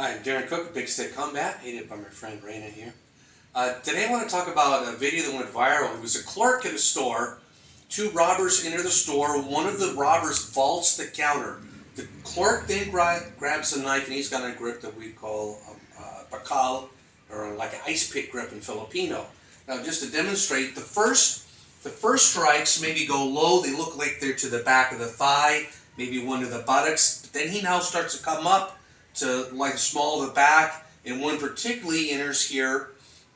Hi, I'm Darrin Cook, Big Stick Combat, aided by my friend Raina here. Today I want to talk about a video that went viral. It was a clerk at a store. Two robbers enter the store. One of the robbers vaults the counter. The clerk then grabs a knife, and he's got a grip that we call bakal, or like an ice pick grip in Filipino. Now, just to demonstrate, the first strikes maybe go low. They look like they're to the back of the thigh, maybe one to the buttocks. But then he now starts to come up to like small to the back, and one particularly enters here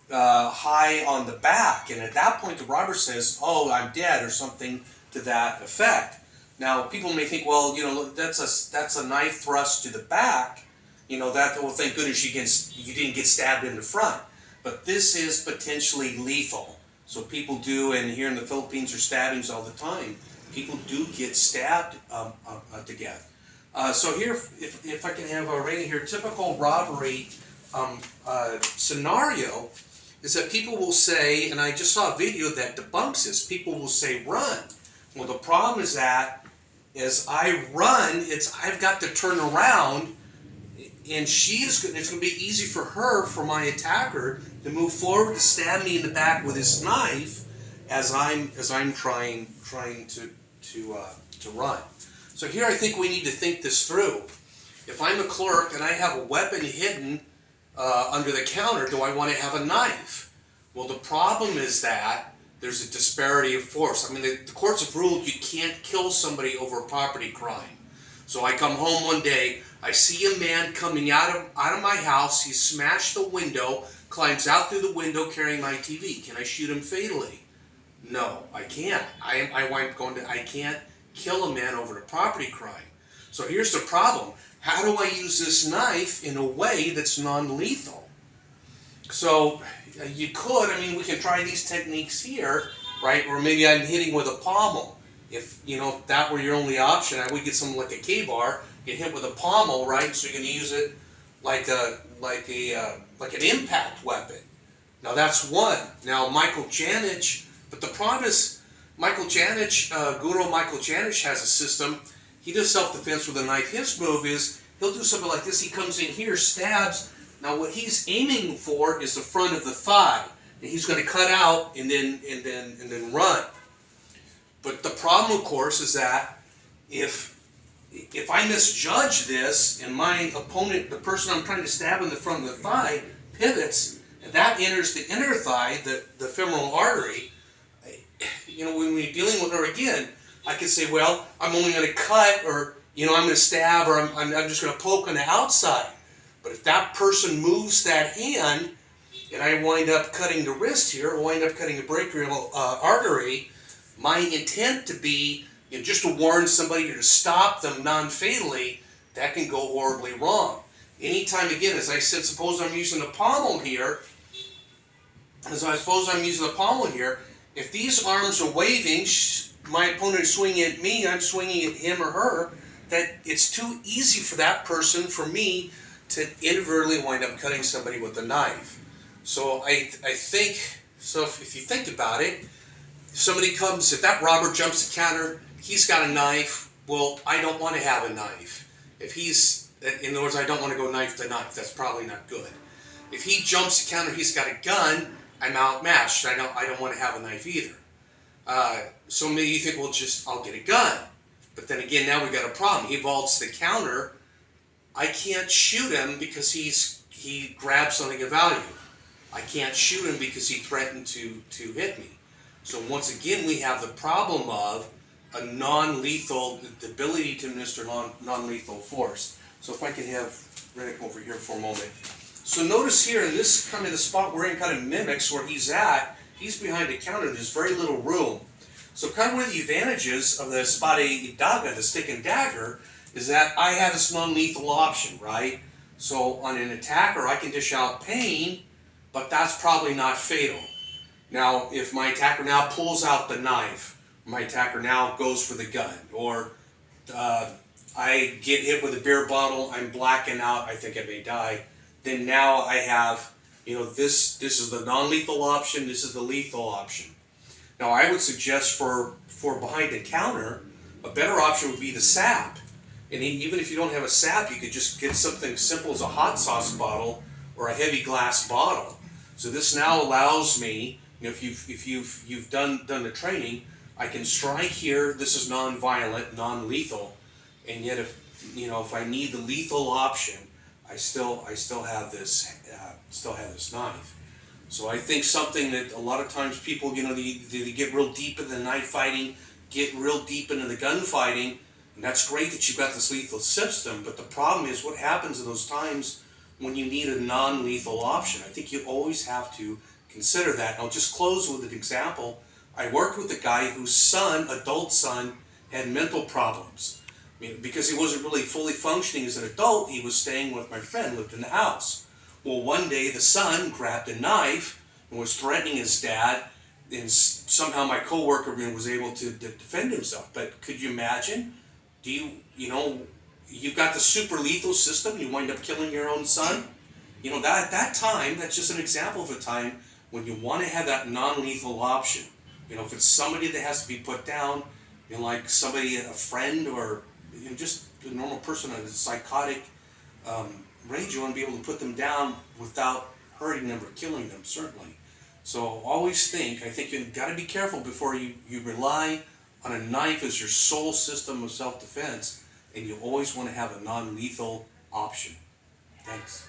high on the back. And at that point, the robber says, "Oh, I'm dead," or something to that effect. Now, people may think, well, that's a knife thrust to the back. Well, thank goodness you didn't get stabbed in the front. But this is potentially lethal. So people do, and here in the Philippines, there are stabbings all the time. People do get stabbed to death. So here, if I can have a rating here, typical robbery scenario is that people will say, and I just saw a video that debunks this, people will say, run. Well, the problem is that as I run, I've got to turn around, and it's going to be easy for my attacker to move forward to stab me in the back with his knife as I'm trying to run. So here I think we need to think this through. If I'm a clerk and I have a weapon hidden under the counter, do I want to have a knife? Well, the problem is that there's a disparity of force. I mean, the courts have ruled you can't kill somebody over a property crime. So I come home one day, I see a man coming out of my house, he's smashed the window, climbs out through the window carrying my TV. Can I shoot him fatally? No, I can't. I can't kill a man over a property crime. So here's the problem. How do I use this knife in a way that's non-lethal? So we can try these techniques here, right? Or maybe I'm hitting with a pommel. If that were your only option, I would get something like a K-bar, get hit with a pommel, right? So you're going to use it like an impact weapon. Now that's one. Now Michael Janich, but the problem is, Guru Michael Janich has a system. He does self-defense with a knife. His move is he'll do something like this. He comes in here, stabs. Now what he's aiming for is the front of the thigh, and he's going to cut out and then run. But the problem, of course, is that if I misjudge this and my opponent, the person I'm trying to stab in the front of the thigh, pivots, and that enters the inner thigh, the femoral artery. When we're dealing with her again, I could say, well, I'm only going to cut, or I'm going to stab, or I'm just going to poke on the outside. But if that person moves that hand, and I wind up cutting the wrist here, or wind up cutting the brachial artery, my intent to be just to warn somebody or to stop them non-fatally, that can go horribly wrong. Anytime, again, as I said, suppose I'm using a pommel here, if these arms are waving, my opponent is swinging at me, I'm swinging at him or her, that it's too easy for that person, for me, to inadvertently wind up cutting somebody with a knife. So I think, if you think about it, if that robber jumps the counter, he's got a knife, well, I don't want to have a knife. In other words, I don't want to go knife to knife. That's probably not good. If he jumps the counter, he's got a gun, I'm outmatched. I don't want to have a knife either. So maybe you think, well, I'll get a gun. But then again, now we've got a problem. He vaults the counter. I can't shoot him because he grabbed something of value. I can't shoot him because he threatened to hit me. So once again, we have the problem of a non-lethal, the ability to administer non-lethal force. So if I can have Rennick over here for a moment. So notice here, in this kind of the spot we're in, kind of mimics where he's at. He's behind the counter. There's very little room. So kind of one of the advantages of the spade daga, the stick and dagger, is that I have this non-lethal option, right? So on an attacker, I can dish out pain, but that's probably not fatal. Now, if my attacker now pulls out the knife, my attacker now goes for the gun, or I get hit with a beer bottle, I'm blacking out, I think I may die, then now I have, this is the non-lethal option, this is the lethal option. Now, I would suggest for behind the counter, a better option would be the sap. And even if you don't have a sap, you could just get something simple as a hot sauce bottle or a heavy glass bottle. So this now allows me, if you've done the training, I can strike here. This is non-violent, non-lethal, and yet if I need the lethal option, I still have this knife. So I think something that a lot of times people, they get real deep into the knife fighting, get real deep into the gun fighting, and that's great that you've got this lethal system, but the problem is what happens in those times when you need a non-lethal option. I think you always have to consider that. And I'll just close with an example. I worked with a guy whose adult son, had mental problems. Because he wasn't really fully functioning as an adult, he was staying with my friend, lived in the house. Well, one day the son grabbed a knife and was threatening his dad, and somehow my coworker was able to defend himself. But could you imagine? You've got the super lethal system, you wind up killing your own son. That time, that's just an example of a time when you want to have that non-lethal option. If it's somebody that has to be put down, like somebody, a friend, or just a normal person on a psychotic rage, you want to be able to put them down without hurting them or killing them, certainly. So always I think you've got to be careful before you rely on a knife as your sole system of self-defense, and you always want to have a non-lethal option. Thanks.